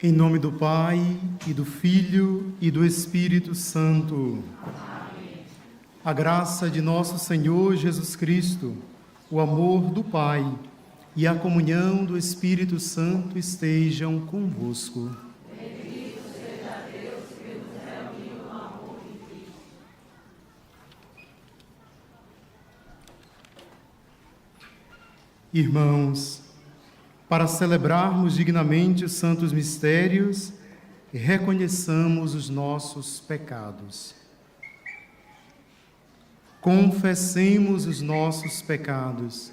Em nome do Pai, e do Filho, e do Espírito Santo. Amém. A graça de nosso Senhor Jesus Cristo, o amor do Pai e a comunhão do Espírito Santo estejam convosco. Bendito seja Deus que nos reuniu no amor de Cristo. Irmãos, para celebrarmos dignamente os santos mistérios, reconheçamos os nossos pecados. Confessemos os nossos pecados.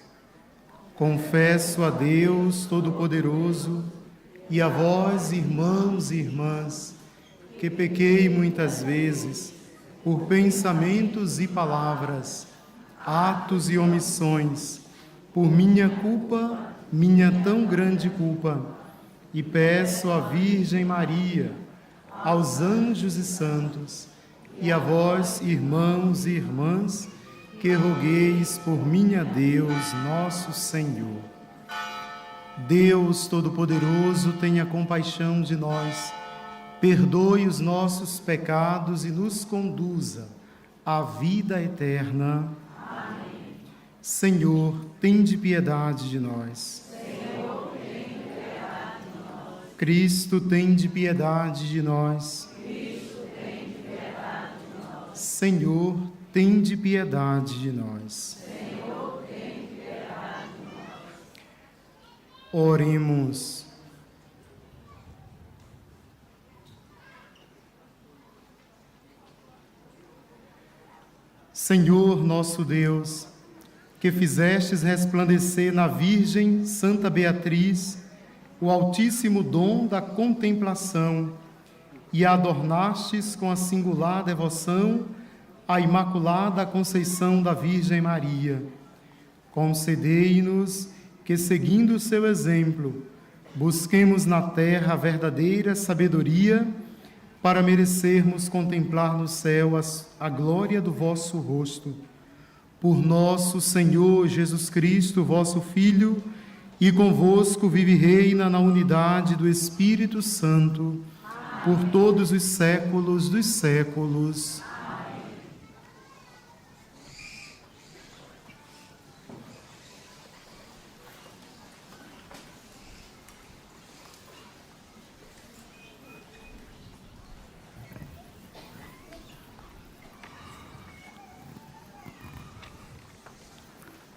Confesso a Deus Todo-Poderoso e a vós, irmãos e irmãs, que pequei muitas vezes por pensamentos e palavras, atos e omissões, por minha culpa, minha tão grande culpa, e peço à Virgem Maria, aos anjos e santos, e a vós, irmãos e irmãs, que rogueis por mim a Deus, nosso Senhor. Deus Todo-Poderoso, tenha compaixão de nós, perdoe os nossos pecados e nos conduza à vida eterna. Amém. Senhor, tende piedade de nós. Senhor, tende piedade de nós. Cristo, tende piedade de nós. Cristo, tende piedade de nós. Senhor, tende piedade de nós. Senhor, tende piedade de nós. Oremos. Senhor nosso Deus, que fizestes resplandecer na Virgem Santa Beatriz o altíssimo dom da contemplação e a adornastes com a singular devoção à Imaculada Conceição da Virgem Maria, concedei-nos que, seguindo o seu exemplo, busquemos na terra a verdadeira sabedoria para merecermos contemplar no céu a glória do vosso rosto. Por nosso Senhor Jesus Cristo, vosso Filho, e convosco vive e reina na unidade do Espírito Santo, por todos os séculos dos séculos.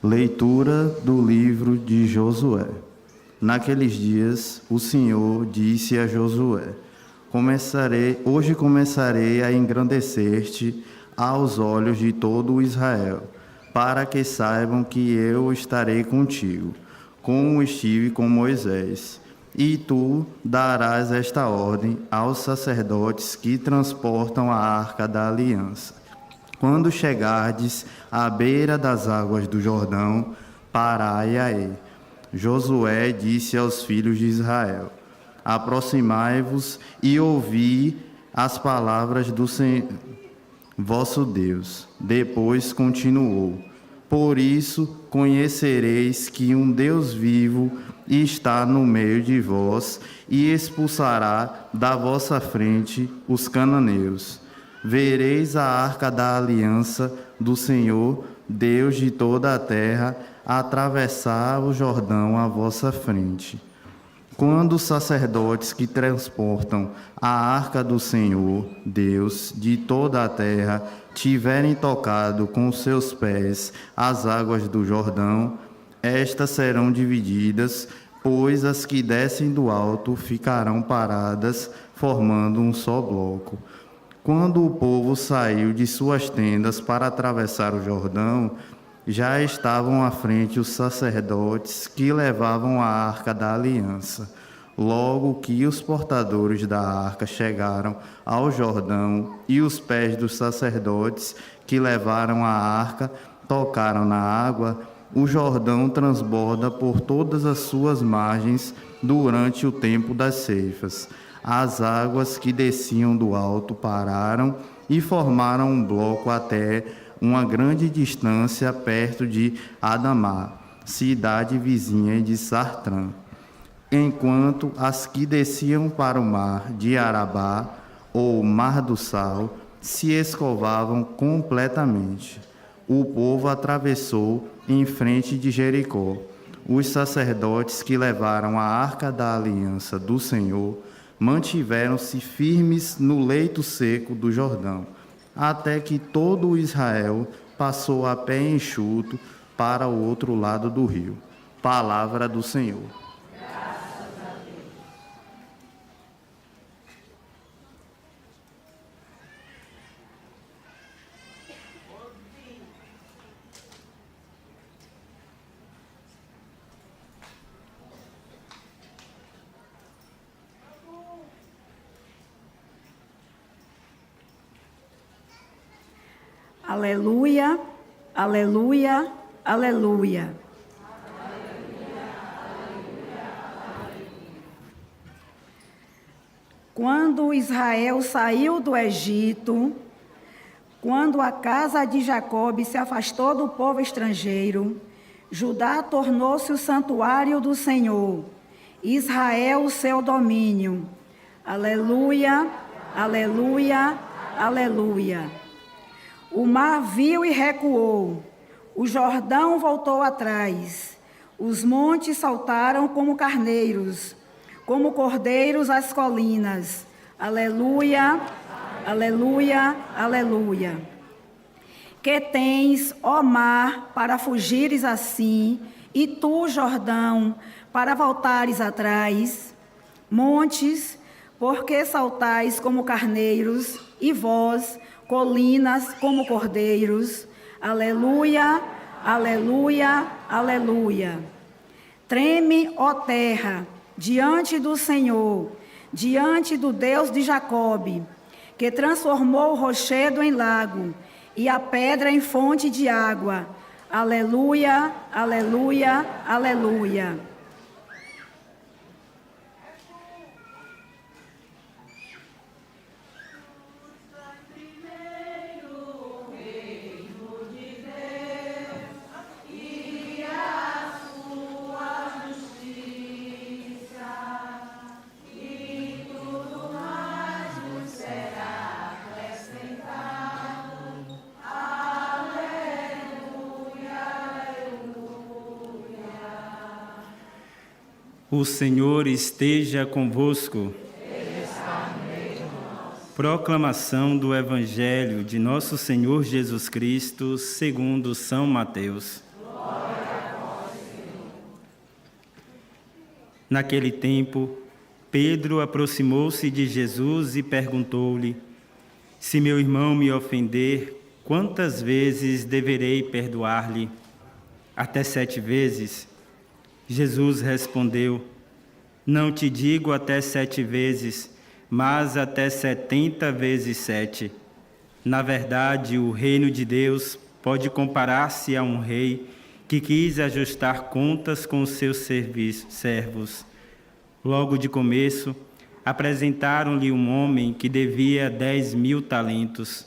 Leitura do livro de Josué. Naqueles dias, o Senhor disse a Josué: Hoje começarei a engrandecer-te aos olhos de todo o Israel, para que saibam que eu estarei contigo, como estive com Moisés. E tu darás esta ordem aos sacerdotes que transportam a arca da aliança. Quando chegardes à beira das águas do Jordão, parai aí. Josué disse aos filhos de Israel: Aproximai-vos e ouvi as palavras do Senhor vosso Deus. Depois continuou: Por isso conhecereis que um Deus vivo está no meio de vós e expulsará da vossa frente os cananeus. Vereis a arca da aliança do Senhor, Deus de toda a terra, atravessar o Jordão à vossa frente. Quando os sacerdotes que transportam a arca do Senhor, Deus de toda a terra, tiverem tocado com seus pés as águas do Jordão, estas serão divididas, pois as que descem do alto ficarão paradas, formando um só bloco. Quando o povo saiu de suas tendas para atravessar o Jordão, já estavam à frente os sacerdotes que levavam a arca da aliança. Logo que os portadores da arca chegaram ao Jordão e os pés dos sacerdotes que levaram a arca tocaram na água, o Jordão transborda por todas as suas margens durante o tempo das ceifas. As águas que desciam do alto pararam e formaram um bloco até uma grande distância perto de Adamá, cidade vizinha de Sartrã. enquanto as que desciam para o mar de Arabá ou Mar do Sal se escovavam completamente. O povo atravessou em frente de Jericó. Os sacerdotes que levaram a arca da aliança do Senhor mantiveram-se firmes no leito seco do Jordão, até que todo o Israel passou a pé enxuto para o outro lado do rio. Palavra do Senhor. Aleluia, aleluia, aleluia. Quando Israel saiu do Egito, quando a casa de Jacob se afastou do povo estrangeiro, Judá tornou-se o santuário do Senhor, Israel o seu domínio. Aleluia, aleluia, aleluia. O mar viu e recuou, o Jordão voltou atrás, os montes saltaram como carneiros, como cordeiros as colinas. Aleluia, aleluia, aleluia. Que tens, ó mar, para fugires assim, e tu, Jordão, para voltares atrás? Montes, porque saltais como carneiros, e vós, colinas, como cordeiros. Aleluia, aleluia, aleluia. Treme, ó terra, diante do Senhor, diante do Deus de Jacobe, que transformou o rochedo em lago e a pedra em fonte de água. Aleluia, aleluia, aleluia. O Senhor esteja convosco. Proclamação do Evangelho de Nosso Senhor Jesus Cristo, segundo São Mateus. Naquele tempo, Pedro aproximou-se de Jesus e perguntou-lhe: Se meu irmão me ofender, quantas vezes deverei perdoar-lhe? Até 7 vezes? Jesus respondeu: Não te digo até 7 vezes, mas até 70 vezes 7. Na verdade, o reino de Deus pode comparar-se a um rei que quis ajustar contas com os seus servos. Logo de começo, apresentaram-lhe um homem que devia 10.000 talentos.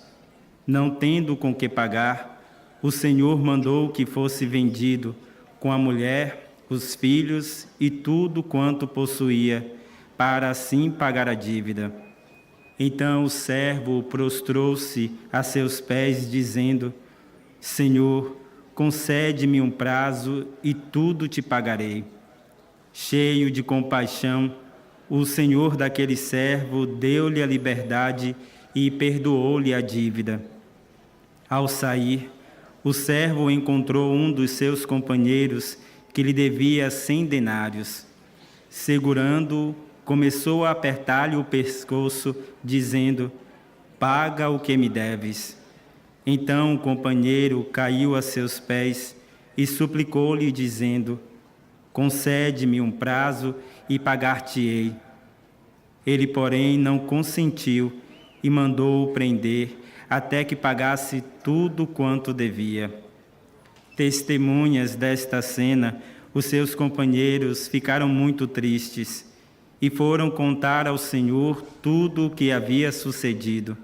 Não tendo com que pagar, o Senhor mandou que fosse vendido, com a mulher, os filhos e tudo quanto possuía, para assim pagar a dívida. Então o servo prostrou-se a seus pés, dizendo: Senhor, concede-me um prazo e tudo te pagarei. Cheio de compaixão, o senhor daquele servo deu-lhe a liberdade e perdoou-lhe a dívida. Ao sair, o servo encontrou um dos seus companheiros que lhe devia 100 denários. Segurando-o, começou a apertar-lhe o pescoço, dizendo: Paga o que me deves. Então o companheiro caiu a seus pés e suplicou-lhe, dizendo: Concede-me um prazo e pagar-te-ei. Ele, porém, não consentiu e mandou-o prender até que pagasse tudo quanto devia. Testemunhas desta cena, os seus companheiros ficaram muito tristes e foram contar ao Senhor tudo o que havia sucedido.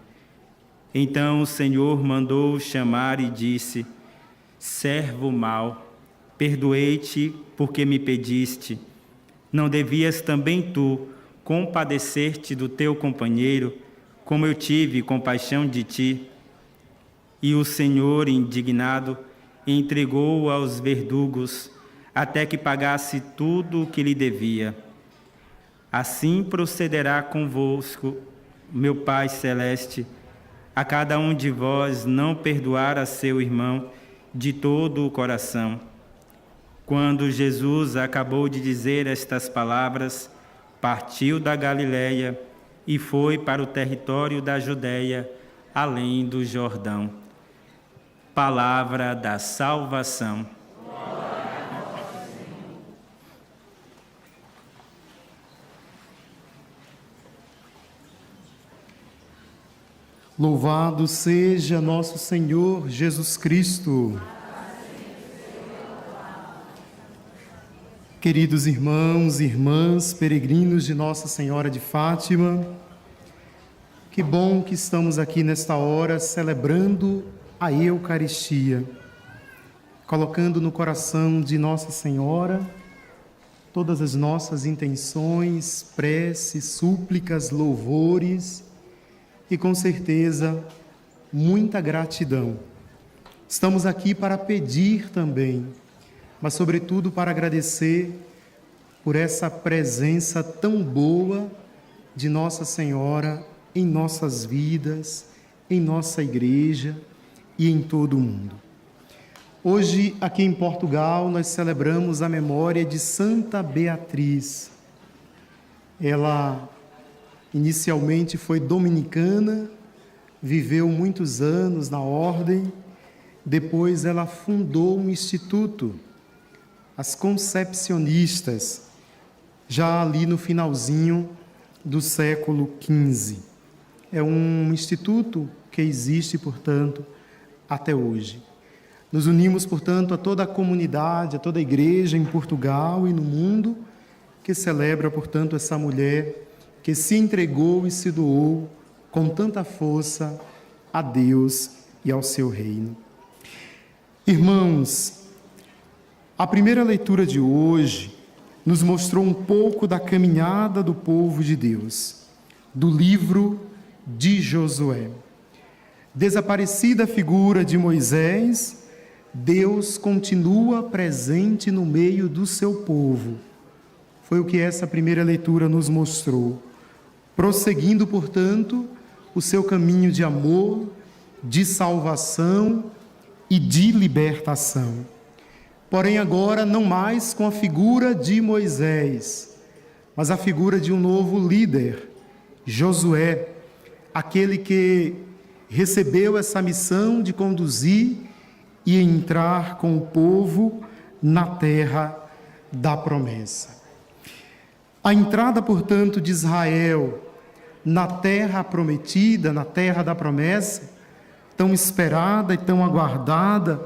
Então o Senhor mandou-o chamar e disse: Servo mau, perdoei-te porque me pediste. não devias também tu compadecer-te do teu companheiro, como eu tive compaixão de ti? E o Senhor, indignado, entregou-o aos verdugos, até que pagasse tudo o que lhe devia. Assim procederá convosco, meu Pai Celeste, a cada um de vós não perdoar a seu irmão de todo o coração. Quando Jesus acabou de dizer estas palavras, partiu da Galiléia e foi para o território da Judéia, além do Jordão. Palavra da salvação. Louvado seja nosso Senhor Jesus Cristo. Queridos irmãos e irmãs, peregrinos de Nossa Senhora de Fátima, que bom que estamos aqui nesta hora celebrando a Eucaristia, colocando no coração de Nossa Senhora todas as nossas intenções, preces, súplicas, louvores e, com certeza, muita gratidão. Estamos aqui para pedir também, mas, sobretudo, para agradecer por essa presença tão boa de Nossa Senhora em nossas vidas, em nossa igreja e em todo o mundo. Hoje, aqui em Portugal, nós celebramos a memória de Santa Beatriz. Ela inicialmente foi dominicana, viveu muitos anos na ordem, depois ela fundou um instituto, as Concepcionistas, já ali no finalzinho do século XV. É um instituto que existe, portanto, até hoje. Nos unimos, portanto, a toda a comunidade, a toda a igreja em Portugal e no mundo, que celebra, portanto, essa mulher que se entregou e se doou com tanta força a Deus e ao seu reino. Irmãos, a primeira leitura de hoje nos mostrou um pouco da caminhada do povo de Deus, do livro de Josué. Desaparecida a figura de Moisés, Deus continua presente no meio do seu povo. Foi o que essa primeira leitura nos mostrou. Prosseguindo, portanto, o seu caminho de amor, de salvação e de libertação. Porém, agora não mais com a figura de Moisés, mas a figura de um novo líder, Josué, aquele que recebeu essa missão de conduzir e entrar com o povo na terra da promessa. A entrada, portanto, de Israel na terra prometida, na terra da promessa, tão esperada e tão aguardada,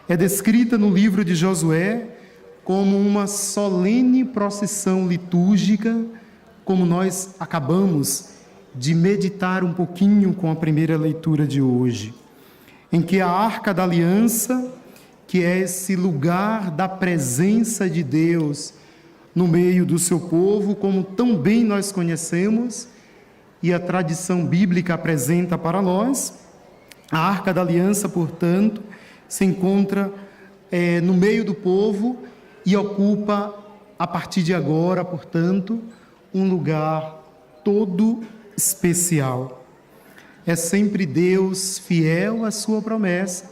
é descrita no livro de Josué como uma solene procissão litúrgica, como nós acabamos de meditar um pouquinho com a primeira leitura de hoje, em que a Arca da Aliança, que é esse lugar da presença de Deus no meio do seu povo, como tão bem nós conhecemos, e a tradição bíblica apresenta para nós, a Arca da Aliança, portanto, se encontra no meio do povo e ocupa, a partir de agora, portanto, um lugar todo especial. É sempre Deus fiel à sua promessa,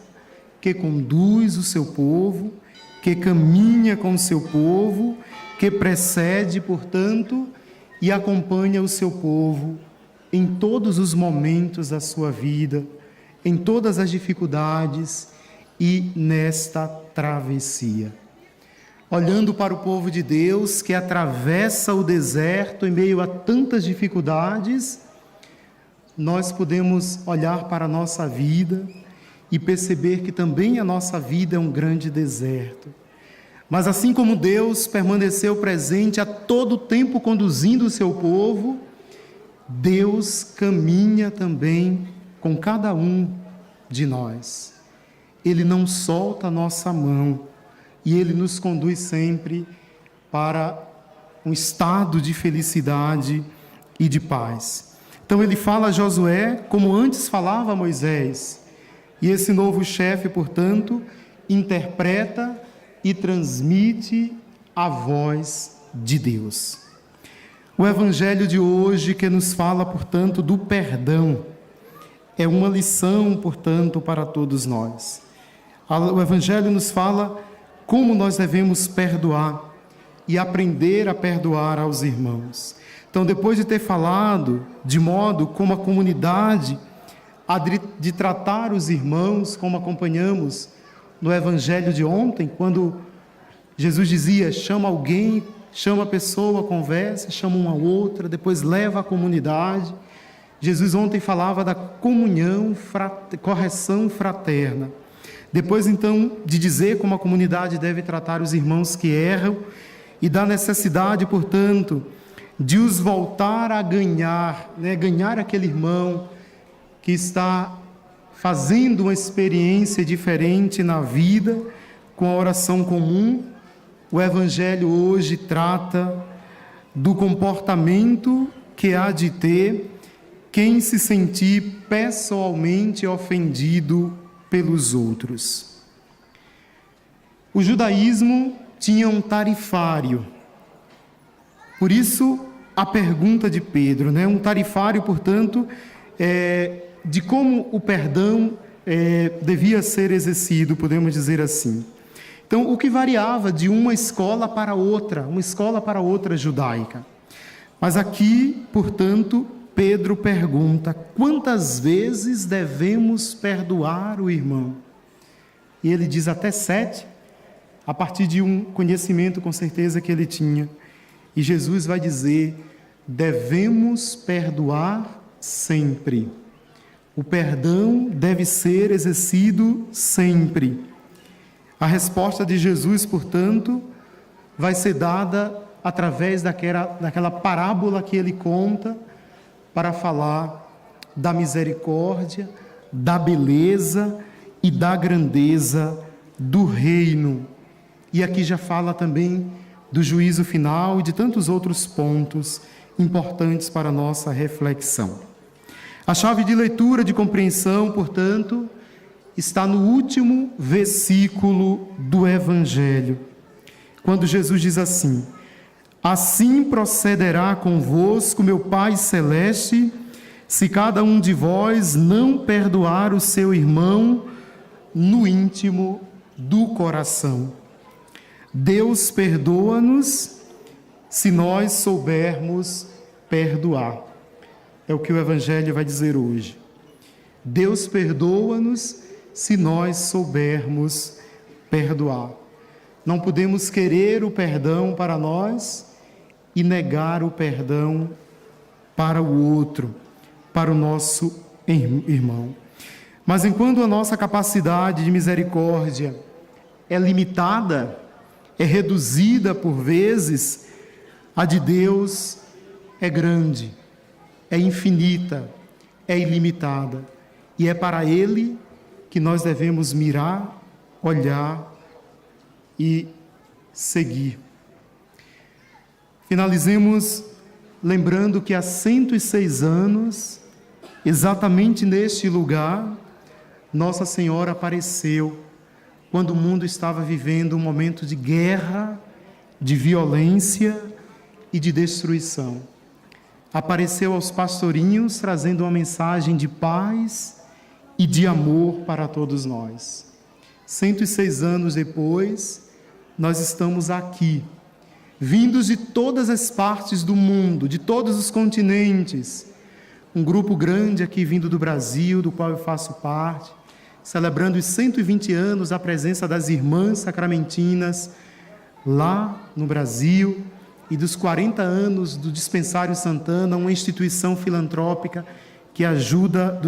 que conduz o seu povo, que caminha com o seu povo, que precede, portanto, e acompanha o seu povo em todos os momentos da sua vida, em todas as dificuldades e nesta travessia. Olhando para o povo de Deus que atravessa o deserto em meio a tantas dificuldades, nós podemos olhar para a nossa vida e perceber que também a nossa vida é um grande deserto. Mas assim como Deus permaneceu presente a todo tempo conduzindo o seu povo, Deus caminha também com cada um de nós. Ele não solta a nossa mão e Ele nos conduz sempre para um estado de felicidade e de paz. Então ele fala a Josué como antes falava a Moisés. E esse novo chefe, portanto, interpreta e transmite a voz de Deus. O evangelho de hoje que nos fala, portanto, do perdão, é uma lição, portanto, para todos nós. O evangelho nos fala como nós devemos perdoar e aprender a perdoar aos irmãos. Então, depois de ter falado de modo como a comunidade há de tratar os irmãos, como acompanhamos no evangelho de ontem, quando Jesus dizia, chama alguém, chama a pessoa, conversa, chama uma outra, depois leva a comunidade. Jesus ontem falava da comunhão, correção fraterna. Depois, então, de dizer como a comunidade deve tratar os irmãos que erram e da necessidade, portanto, de os voltar a ganhar, ganhar aquele irmão que está fazendo uma experiência diferente na vida, com a oração comum. O Evangelho hoje trata do comportamento que há de ter quem se sentir pessoalmente ofendido pelos outros. O judaísmo tinha um tarifário. Por isso, a pergunta de Pedro, um tarifário, portanto, de como o perdão devia ser exercido, podemos dizer assim. Então, o que variava de uma escola para outra judaica. Mas aqui, portanto, Pedro pergunta, quantas vezes devemos perdoar o irmão? E ele diz até 7, a partir de um conhecimento com certeza que ele tinha. E Jesus vai dizer, devemos perdoar sempre. O perdão deve ser exercido sempre. A resposta de Jesus, portanto, vai ser dada através daquela parábola que ele conta para falar da misericórdia, da beleza e da grandeza do reino. E aqui já fala também do juízo final e de tantos outros pontos importantes para a nossa reflexão. A chave de leitura, de compreensão, portanto, está no último versículo do Evangelho, quando Jesus diz assim, assim procederá convosco meu Pai Celeste, se cada um de vós não perdoar o seu irmão no íntimo do coração. Deus perdoa-nos se nós soubermos perdoar. É o que o Evangelho vai dizer hoje. Deus perdoa-nos se nós soubermos perdoar. Não podemos querer o perdão para nós e negar o perdão para o outro, para o nosso irmão. Mas enquanto a nossa capacidade de misericórdia é limitada, é reduzida por vezes, a de Deus é grande, é infinita, é ilimitada. E é para Ele que nós devemos mirar, olhar e seguir. Finalizemos lembrando que há 106 anos, exatamente neste lugar, Nossa Senhora apareceu quando o mundo estava vivendo um momento de guerra, de violência e de destruição. Apareceu aos pastorinhos trazendo uma mensagem de paz e de amor para todos nós. 106 anos depois, nós estamos aqui, vindos de todas as partes do mundo, de todos os continentes. Um grupo grande aqui vindo do Brasil, do qual eu faço parte, celebrando os 120 anos da presença das irmãs sacramentinas lá no Brasil e dos 40 anos do Dispensário Santana, uma instituição filantrópica que ajuda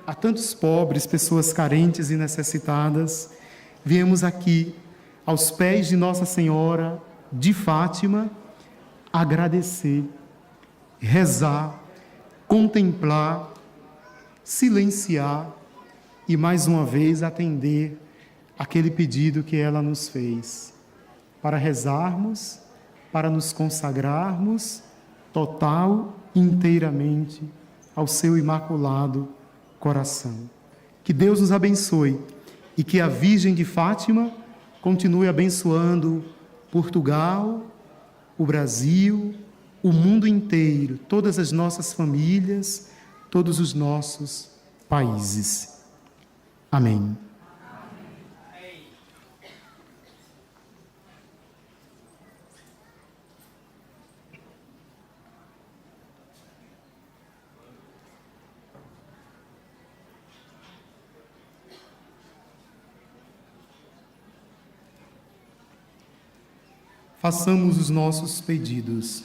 a tantos pobres, pessoas carentes e necessitadas. Viemos aqui, aos pés de Nossa Senhora de Fátima, agradecer, rezar, contemplar, silenciar e, mais uma vez, atender aquele pedido que ela nos fez, para rezarmos para nos consagrarmos total e inteiramente ao seu imaculado coração. Que Deus nos abençoe e que a Virgem de Fátima continue abençoando Portugal, o Brasil, o mundo inteiro, todas as nossas famílias, todos os nossos países. Amém. Façamos os nossos pedidos.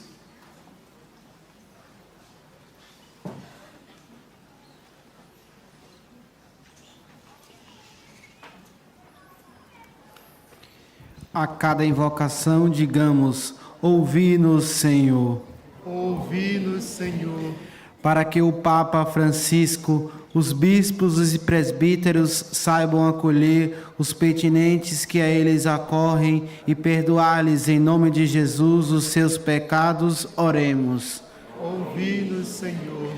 A cada invocação, digamos: ouvi-nos, Senhor. Ouvi-nos, Senhor. Para que o Papa Francisco, os bispos e presbíteros saibam acolher os petinentes que a eles acorrem e perdoar-lhes em nome de Jesus os seus pecados, oremos. Ouvi-nos, Senhor.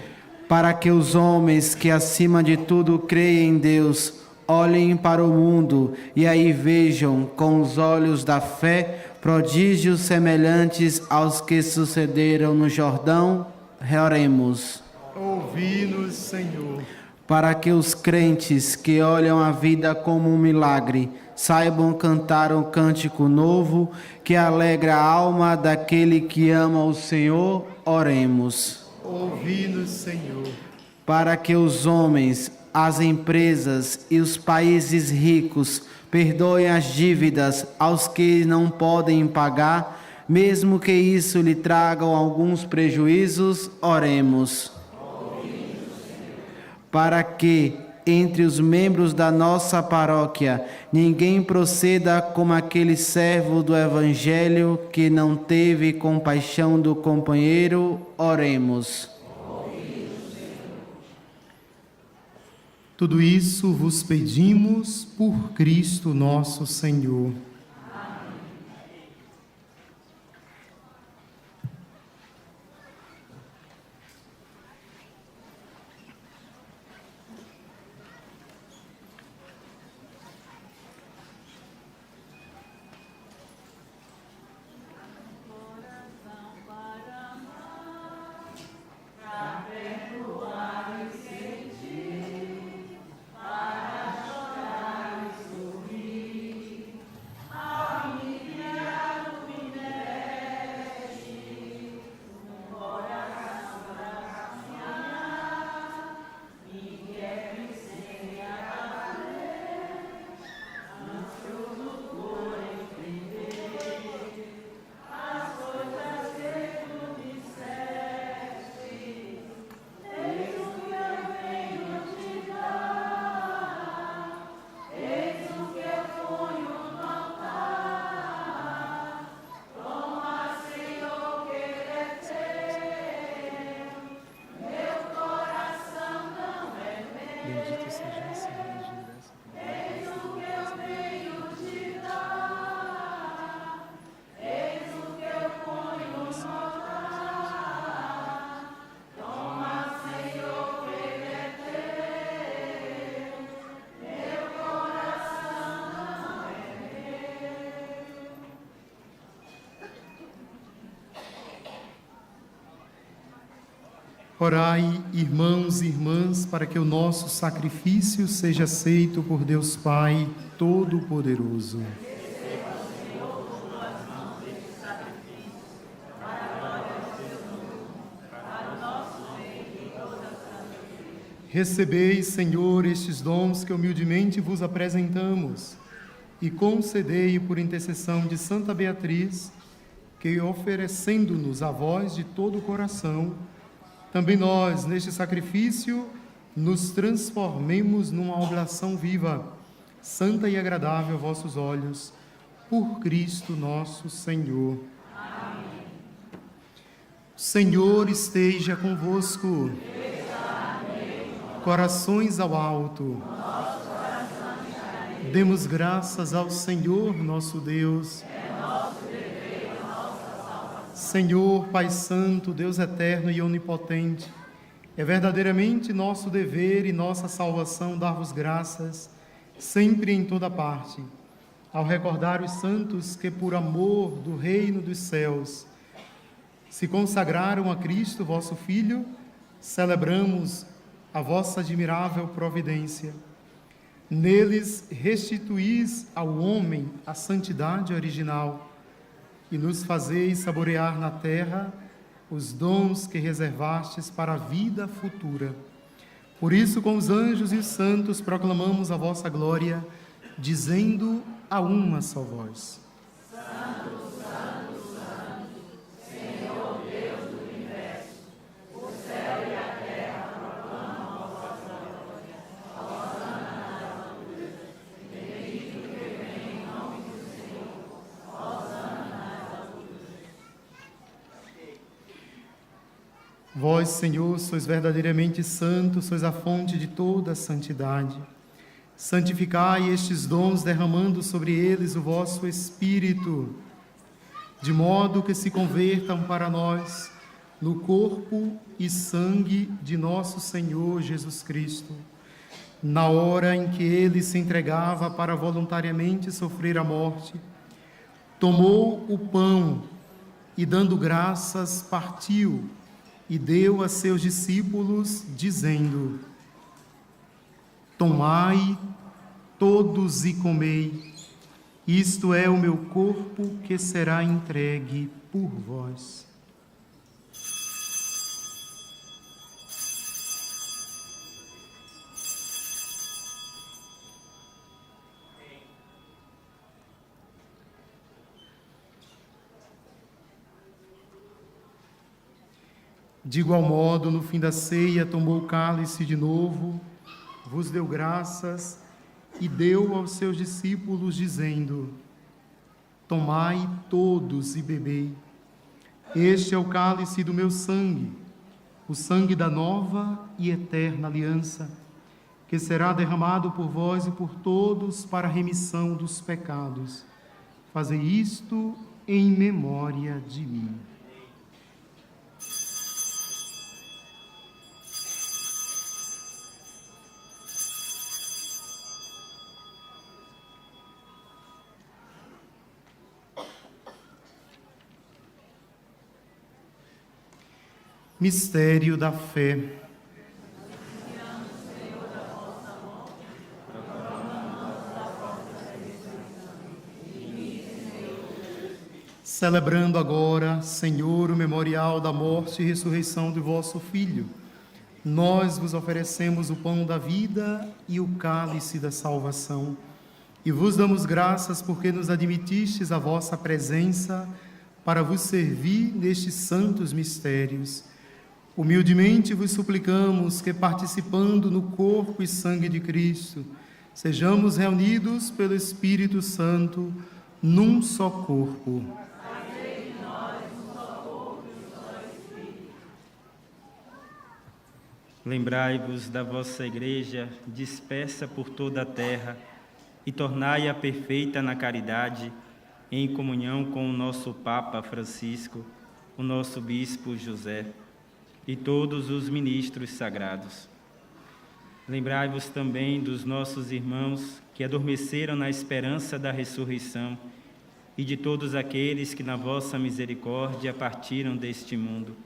Para que os homens que acima de tudo creem em Deus, olhem para o mundo e aí vejam com os olhos da fé prodígios semelhantes aos que sucederam no Jordão, oremos. Ouvi-nos, Senhor. Para que os crentes que olham a vida como um milagre saibam cantar um cântico novo que alegra a alma daquele que ama o Senhor, oremos. Ouvi-nos, Senhor. Para que os homens, as empresas e os países ricos perdoem as dívidas aos que não podem pagar, mesmo que isso lhe tragam alguns prejuízos, oremos. Para que, entre os membros da nossa paróquia, ninguém proceda como aquele servo do Evangelho que não teve compaixão do companheiro, oremos. Tudo isso vos pedimos por Cristo nosso Senhor. Bendito seja esse anjo dessa Orai, irmãos e irmãs, para que o nosso sacrifício seja aceito por Deus Pai Todo-Poderoso. Recebei, Senhor, estes dons que humildemente vos apresentamos e concedei por intercessão de Santa Beatriz, que oferecendo-nos a vós de todo o coração, também nós, neste sacrifício, nos transformemos numa oblação viva, santa e agradável a vossos olhos, por Cristo nosso Senhor. Amém. O Senhor esteja convosco. Corações ao alto. Demos graças ao Senhor nosso Deus. É nosso dever, a nossa Senhor, Pai Santo, Deus eterno e onipotente, é verdadeiramente nosso dever e nossa salvação dar-vos graças, sempre e em toda parte, ao recordar os santos que, por amor do reino dos céus, se consagraram a Cristo, vosso Filho, celebramos a vossa admirável providência. Neles restituís ao homem a santidade original e nos fazeis saborear na terra os dons que reservastes para a vida futura. Por isso, com os anjos e os santos, proclamamos a vossa glória, dizendo a uma só voz: Santo, Santo, Santo, Senhor Deus do universo, o céu e a terra proclamam a vossa glória. Hosana nas alturas, bendito que vem em nome do Senhor. Hosana nas alturas. Vós, Senhor, sois verdadeiramente santo, sois a fonte de toda a santidade. Santificai estes dons, derramando sobre eles o vosso Espírito, de modo que se convertam para nós no corpo e sangue de nosso Senhor Jesus Cristo. Na hora em que ele se entregava para voluntariamente sofrer a morte, tomou o pão e, dando graças, partiu e deu a seus discípulos, dizendo: Tomai todos e comei, isto é o meu corpo que será entregue por vós. De igual modo, no fim da ceia, tomou o cálice de novo, vos deu graças e deu aos seus discípulos, dizendo: Tomai todos e bebei. Este é o cálice do meu sangue, o sangue da nova e eterna aliança, que será derramado por vós e por todos para a remissão dos pecados. Fazei isto em memória de mim. Mistério da fé. Celebrando agora, Senhor, o memorial da morte e ressurreição do vosso Filho, nós vos oferecemos o pão da vida e o cálice da salvação, e vos damos graças porque nos admitistes a vossa presença para vos servir nestes santos mistérios. Humildemente vos suplicamos que, participando no corpo e sangue de Cristo, sejamos reunidos pelo Espírito Santo num só corpo. Fazei de nós um só corpo e um só Espírito. Lembrai-vos da vossa Igreja, dispersa por toda a terra, e tornai-a perfeita na caridade, em comunhão com o nosso Papa Francisco, o nosso Bispo José, e todos os ministros sagrados. Lembrai-vos também dos nossos irmãos que adormeceram na esperança da ressurreição e de todos aqueles que na vossa misericórdia partiram deste mundo.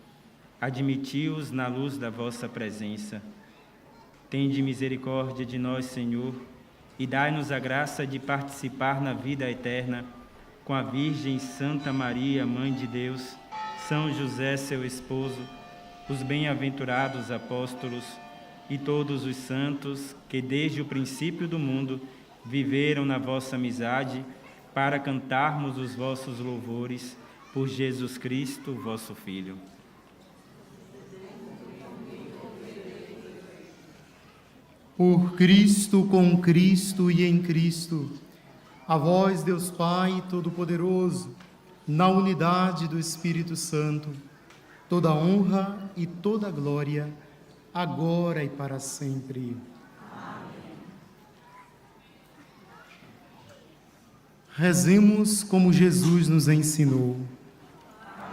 Admiti-os na luz da vossa presença. Tende misericórdia de nós, Senhor, e dai-nos a graça de participar na vida eterna com a Virgem Santa Maria, Mãe de Deus, São José, seu esposo, os bem-aventurados apóstolos e todos os santos que desde o princípio do mundo viveram na vossa amizade, para cantarmos os vossos louvores por Jesus Cristo, vosso Filho. Por Cristo, com Cristo e em Cristo, a vós, Deus Pai Todo-Poderoso, na unidade do Espírito Santo, toda honra e toda glória, agora e para sempre. Amém. Rezemos como Jesus nos ensinou.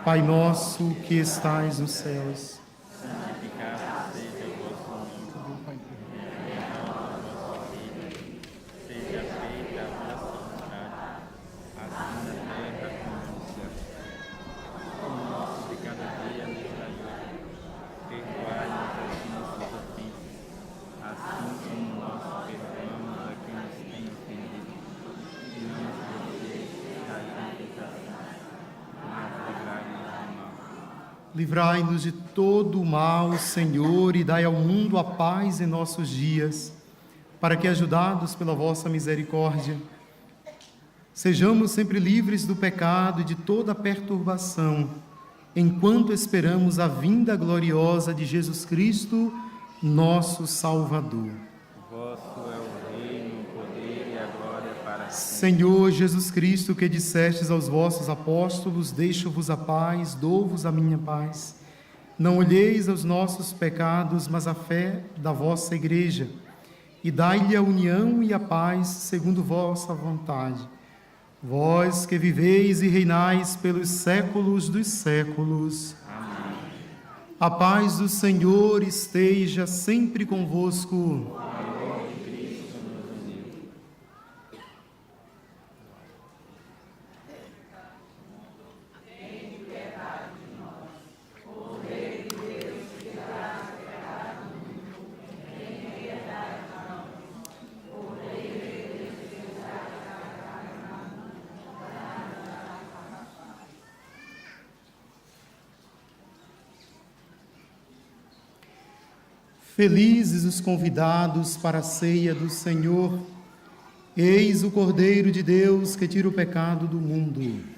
Pai nosso que estais nos céus, santificado seja o vosso nome. Venha a nós o vosso reino. Seja feita a vossa vontade, assim na terra como no céu. O pão nosso de cada dia nos dai hoje. Perdoai-nos as nossas ofensas, assim como nós perdoamos a quem nos tem ofendido. E não nos deixeis cair em tentação, mas livrai-nos do mal. livrai-nos de todo o mal, Senhor, e dai ao mundo a paz em nossos dias, para que, ajudados pela vossa misericórdia, sejamos sempre livres do pecado e de toda perturbação, enquanto esperamos a vinda gloriosa de Jesus Cristo, nosso Salvador. Vosso é o reino, o poder e a glória para sempre. Senhor Jesus Cristo, que dissestes aos vossos apóstolos, deixo-vos a paz, dou-vos a minha paz. Não olheis aos nossos pecados, mas a fé da vossa Igreja, e dai-lhe a união e a paz segundo vossa vontade. Vós que viveis e reinais pelos séculos dos séculos. Amém. A paz do Senhor esteja sempre convosco. Felizes os convidados para a ceia do Senhor. Eis o Cordeiro de Deus que tira o pecado do mundo.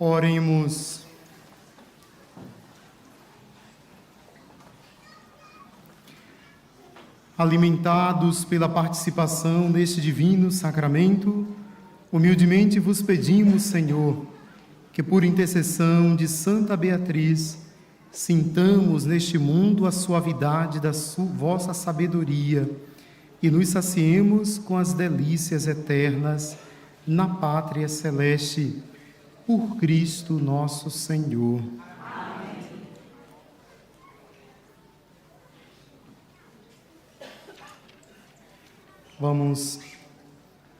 Oremos. Alimentados pela participação neste divino sacramento, humildemente vos pedimos, Senhor, que por intercessão de Santa Beatriz, sintamos neste mundo a suavidade da vossa sabedoria e nos saciemos com as delícias eternas na pátria celeste, por Cristo nosso Senhor. Amém. Vamos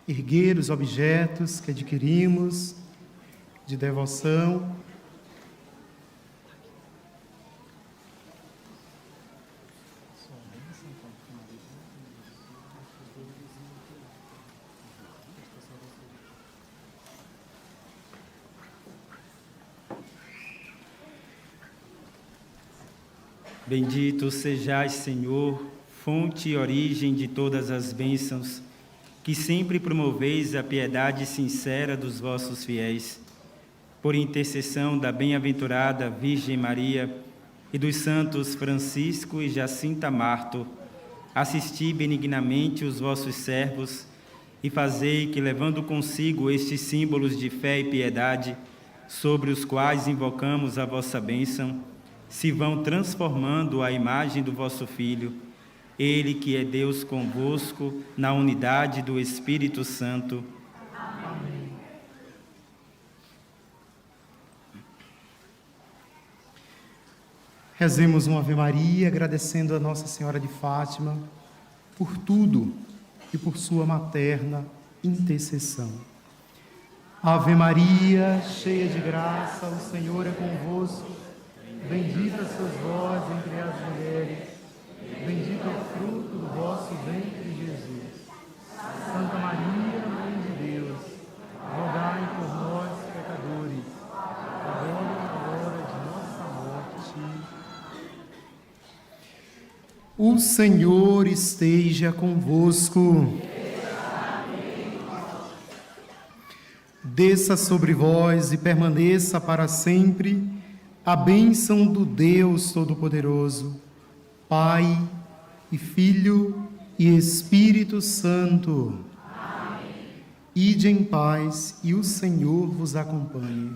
erguer os objetos que adquirimos de devoção. Bendito sejais, Senhor, fonte e origem de todas as bênçãos, que sempre promoveis a piedade sincera dos vossos fiéis. Por intercessão da bem-aventurada Virgem Maria e dos santos Francisco e Jacinta Marto, assisti benignamente os vossos servos e fazei que, levando consigo estes símbolos de fé e piedade, sobre os quais invocamos a vossa bênção, se vão transformando à imagem do vosso Filho, Ele que é Deus convosco, na unidade do Espírito Santo. Amém. Rezemos uma Ave Maria, agradecendo a Nossa Senhora de Fátima por tudo e por sua materna intercessão. Ave Maria, cheia de graça, o Senhor é convosco. Bendita sois vós entre as mulheres, bendito é o fruto do vosso ventre, Jesus. Santa Maria, Mãe de Deus, rogai por nós, pecadores, agora e na hora de nossa morte. O Senhor esteja convosco. Desça sobre vós e permaneça para sempre a bênção do Deus Todo-Poderoso, Pai e Filho e Espírito Santo. Amém. Ide em paz e o Senhor vos acompanhe.